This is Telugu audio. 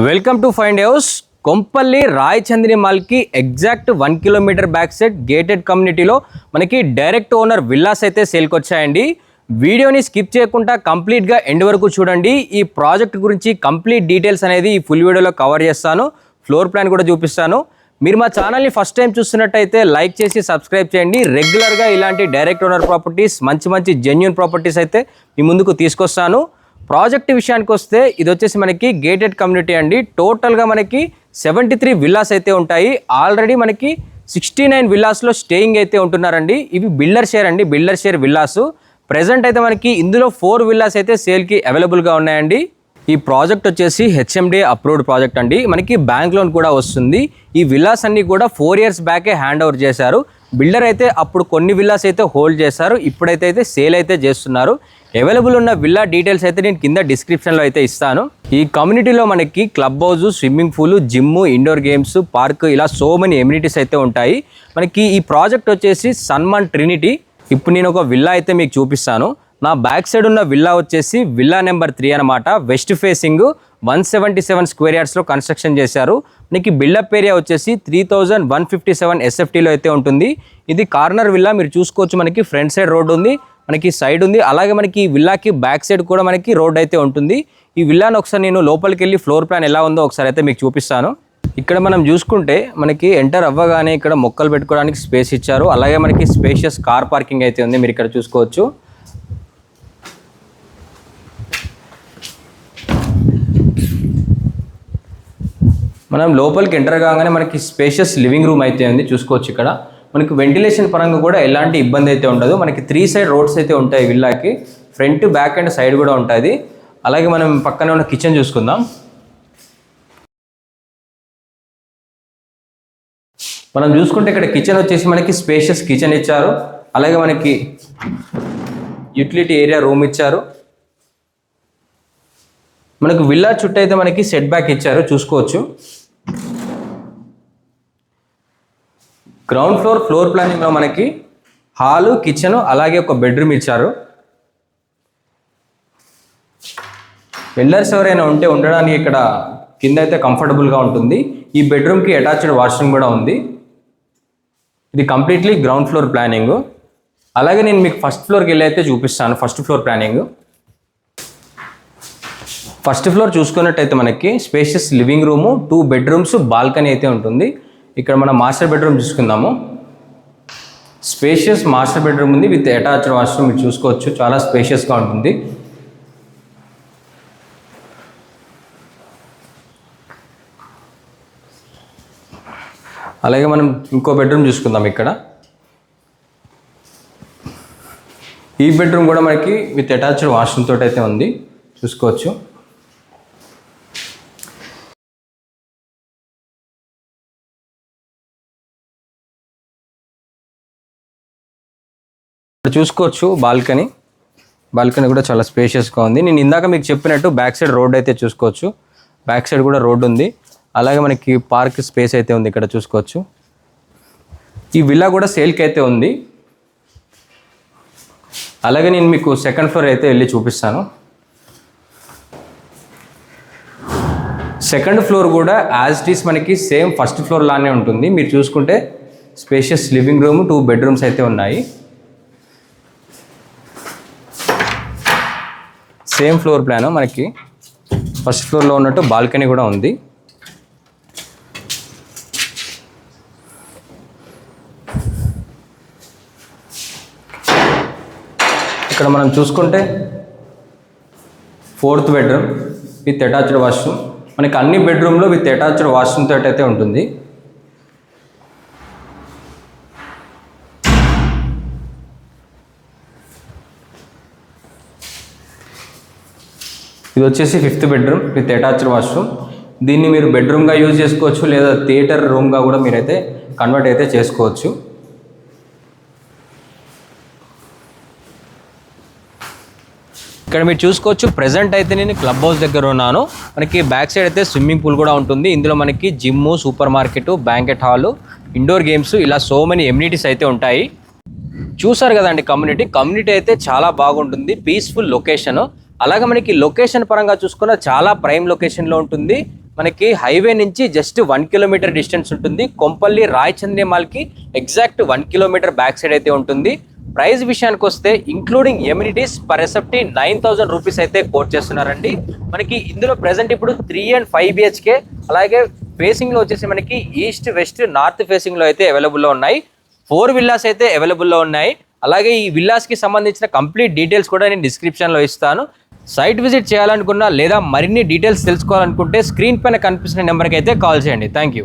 Welcome to find house Kompally రాయ్ చంద్రి మాల్ కి exact 1 kilometre back side gated కమ్యూనిటీలో మనకి డైరెక్ట్ ఓనర్ విల్లాస్ అయితే సేల్కి వచ్చాయండి. వీడియోని స్కిప్ చేయకుండా కంప్లీట్గా ఎండ్ వరకు చూడండి. ఈ ప్రాజెక్ట్ గురించి కంప్లీట్ డీటెయిల్స్ అనేది ఈ ఫుల్ వీడియోలో కవర్ చేస్తాను. ఫ్లోర్ ప్లాన్ కూడా చూపిస్తాను. మీరు మా ఛానల్ని ఫస్ట్ టైం చూస్తున్నట్టయితే లైక్ చేసి సబ్స్క్రైబ్ చేయండి. రెగ్యులర్గా ఇలాంటి డైరెక్ట్ ఓనర్ ప్రాపర్టీస్ మంచి జెన్యూన్ ప్రాపర్టీస్ అయితే మీ ముందుకు తీసుకొస్తాను. ప్రాజెక్ట్ విషయానికి వస్తే ఇది వచ్చేసి మనకి గేటెడ్ కమ్యూనిటీ అండి. టోటల్గా మనకి 73 విల్లాస్ అయితే ఉంటాయి. ఆల్రెడీ మనకి 69 విల్లాస్లో స్టేయింగ్ అయితే ఉంటున్నారండి. ఇవి బిల్డర్ షేర్ అండి, బిల్డర్ షేర్ విల్లాస్. ప్రెజెంట్ అయితే మనకి ఇందులో 4 విల్లాస్ అయితే సేల్కి అవైలబుల్గా ఉన్నాయండి. ఈ ప్రాజెక్ట్ వచ్చేసి హెచ్ఎండి అప్రూవ్డ్ ప్రాజెక్ట్ అండి. మనకి బ్యాంక్ లోన్ కూడా వస్తుంది. ఈ విల్లాస్ అన్ని కూడా 4 ఇయర్స్ బ్యాకే హ్యాండ్ ఓవర్ చేశారు. బిల్డర్ అయితే అప్పుడు కొన్ని విల్లాస్ అయితే హోల్డ్ చేశారు, ఇప్పుడైతే సేల్ అయితే చేస్తున్నారు. అవైలబుల్ ఉన్న విల్లా డీటెయిల్స్ అయితే నేను కింద డిస్క్రిప్షన్లో అయితే ఇస్తాను. ఈ కమ్యూనిటీలో మనకి club house, swimming pool, gym, indoor games, park ఇలా సో మెనీ ఎమ్యూనిటీస్ అయితే ఉంటాయి. మనకి ఈ ప్రాజెక్ట్ వచ్చేసి సన్మాన్ ట్రినిటీ. ఇప్పుడు నేను ఒక విల్లా అయితే మీకు చూపిస్తాను. నా బ్యాక్ సైడ్ ఉన్న విల్లా వచ్చేసి విల్లా నెంబర్ 3 అనమాట. వెస్ట్ ఫేసింగ్ 177 స్క్వేర్ యార్డ్స్లో కన్స్ట్రక్షన్ చేశారు. మనకి బిల్డప్ ఏరియా వచ్చేసి 3157 ఎస్ఎఫ్టీలో అయితే ఉంటుంది. ఇది కార్నర్ విల్లా, మీరు చూసుకోవచ్చు. మనకి ఫ్రంట్ సైడ్ రోడ్ ఉంది, మనకి సైడ్ ఉంది. అలాగే మనకి ఈ విల్లాకి బ్యాక్ సైడ్ కూడా మనకి రోడ్ అయితే ఉంటుంది. ఈ విల్లాను ఒకసారి నేను లోపలికి వెళ్ళి ఫ్లోర్ ప్లాన్ ఎలా ఉందో ఒకసారి అయితే మీకు చూపిస్తాను. ఇక్కడ మనం చూసుకుంటే మనకి ఎంటర్ అవ్వగానే ఇక్కడ మొక్కలు పెట్టుకోవడానికి స్పేస్ ఇచ్చారు. అలాగే మనకి స్పేషియస్ కార్ పార్కింగ్ అయితే ఉంది, మీరు ఇక్కడ చూసుకోవచ్చు. మనం లోపలికి ఎంటర్ కాగానే మనకి స్పేషియస్ లివింగ్ రూమ్ అయితే ఉంది, చూసుకోవచ్చు. ఇక్కడ మనకి వెంటిలేషన్ పరంగా కూడా ఎలాంటి ఇబ్బంది అయితే ఉండదు. మనకి 3 సైడ్ రోడ్స్ అయితే ఉంటాయి విల్లాకి. ఫ్రంట్, బ్యాక్ అండ్ సైడ్ కూడా ఉంటుంది. అలాగే మనం పక్కనే ఉన్న కిచెన్ చూసుకుందాం. మనం చూసుకుంటే ఇక్కడ కిచెన్ వచ్చేసి మనకి స్పేషియస్ కిచెన్ ఇచ్చారు. అలాగే మనకి యూటిలిటీ ఏరియా రూమ్ ఇచ్చారు. మనకు విల్లా చుట్టూ అయితే మనకి సెట్ బ్యాక్ ఇచ్చారు, చూసుకోవచ్చు. గ్రౌండ్ ఫ్లోర్ ప్లానింగ్లో మనకి హాలు, కిచెన్, అలాగే ఒక బెడ్రూమ్ ఇచ్చారు. బిల్డర్స్ ఎవరైనా ఉంటే ఉండడానికి ఇక్కడ కింద అయితే కంఫర్టబుల్గా ఉంటుంది. ఈ బెడ్రూమ్కి అటాచ్డ్ వాష్రూమ్ కూడా ఉంది. ఇది కంప్లీట్లీ గ్రౌండ్ ఫ్లోర్ ప్లానింగ్. అలాగే నేను మీకు ఫస్ట్ ఫ్లోర్కి వెళ్ళి అయితే చూపిస్తాను. First floor planning. First floor చూసుకున్నట్టయితే మనకి spacious living room, 2 bedrooms, balcony అయితే ఉంటుంది. ఇక్కడ మనం మాస్టర్ బెడ్రూమ్ చూసుకుందాము. స్పేషియస్ మాస్టర్ బెడ్రూమ్ ఉంది విత్ అటాచ్డ్ వాష్రూమ్, మీరు చూసుకోవచ్చు. చాలా స్పేషియస్గా ఉంటుంది. అలాగే మనం ఇంకో బెడ్రూమ్ చూసుకుందాం. ఇక్కడ ఈ బెడ్రూమ్ కూడా మనకి విత్ అటాచ్డ్ వాష్రూమ్ తోటి అయితే ఉంది, చూసుకోవచ్చు. చూసుకోవచ్చు బాల్కనీ కూడా చాలా స్పేషియస్గా ఉంది. నేను ఇందాక మీకు చెప్పినట్టు బ్యాక్ సైడ్ రోడ్ అయితే చూసుకోవచ్చు. బ్యాక్ సైడ్ కూడా రోడ్ ఉంది. అలాగే మనకి పార్క్ స్పేస్ అయితే ఉంది, ఇక్కడ చూసుకోవచ్చు. ఈ విల్లా కూడా సేల్కి అయితే ఉంది. అలాగే నేను మీకు సెకండ్ ఫ్లోర్ అయితే వెళ్ళి చూపిస్తాను. సెకండ్ ఫ్లోర్ కూడా యాజ్ ఇట్ ఈస్ మనకి సేమ్ ఫస్ట్ ఫ్లోర్ లానే ఉంటుంది. మీరు చూసుకుంటే స్పేషియస్ లివింగ్ రూమ్, 2 బెడ్రూమ్స్ అయితే ఉన్నాయి. సేమ్ ఫ్లోర్ ప్లాన్ మనకి ఫస్ట్ ఫ్లోర్లో ఉన్నట్టు బాల్కనీ కూడా ఉంది. ఇక్కడ మనం చూసుకుంటే 4th bedroom with attached washroom. మనకి అన్ని బెడ్రూమ్లో విత్ అటాచ్డ్ వాష్రూమ్ తోటి అయితే ఉంటుంది. ఇది వచ్చేసి 5th bedroom with attached washroom. దీన్ని మీరు బెడ్రూమ్గా యూజ్ చేసుకోవచ్చు, లేదా థియేటర్ రూమ్గా కూడా మీరైతే కన్వర్ట్ అయితే చేసుకోవచ్చు. ఇక్కడ మీరు చూసుకోవచ్చు. ప్రెజెంట్ అయితే నేను క్లబ్ హౌస్ దగ్గర ఉన్నాను. మనకి బ్యాక్ సైడ్ అయితే స్విమ్మింగ్ పూల్ కూడా ఉంటుంది. ఇందులో మనకి gym, supermarket, banquet hall, indoor games ఇలా సో మెనీ ఎమ్యూనిటీస్ అయితే ఉంటాయి. చూసారు కదండి కమ్యూనిటీ అయితే చాలా బాగుంటుంది. Peaceful location. అలాగే మనకి లొకేషన్ పరంగా చూసుకున్న చాలా ప్రైమ్ లొకేషన్లో ఉంటుంది. మనకి హైవే నుంచి జస్ట్ 1 కిలోమీటర్ డిస్టెన్స్ ఉంటుంది. కొంపల్లి రాయచంద్రి మాల్కి ఎగ్జాక్ట్ 1 కిలోమీటర్ బ్యాక్ సైడ్ అయితే ఉంటుంది. ప్రైస్ విషయానికి వస్తే including amenities per SFT 9,000 rupees అయితే కోట్ చేస్తున్నారండి. మనకి ఇందులో ప్రెసెంట్ ఇప్పుడు 3 and 5 BHK, అలాగే ఫేసింగ్లో వచ్చేసి మనకి ఈస్ట్ వెస్ట్ నార్త్ ఫేసింగ్లో అయితే అవైలబుల్లో ఉన్నాయి. 4 విల్లాస్ అయితే అవైలబుల్లో ఉన్నాయి. అలాగే ఈ విల్లాస్కి సంబంధించిన కంప్లీట్ డీటెయిల్స్ కూడా నేను డిస్క్రిప్షన్లో ఇస్తాను. సైట్ విజిట్ చేయాలనుకున్నా లేదా మరిన్ని డీటెయిల్స్ తెలుసుకోవాలనుకుంటే స్క్రీన్ పైన కనిపిస్తున్న నెంబర్కి అయితే కాల్ చేయండి. Thank you.